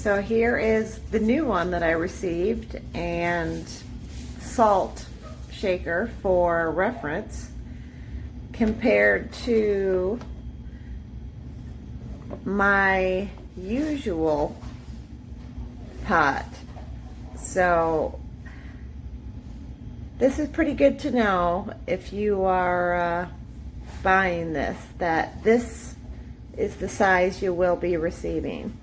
So here is the new one that I received, and salt shaker for reference compared to my usual pot. So this is pretty good to know if you are buying this, that this is the size you will be receiving.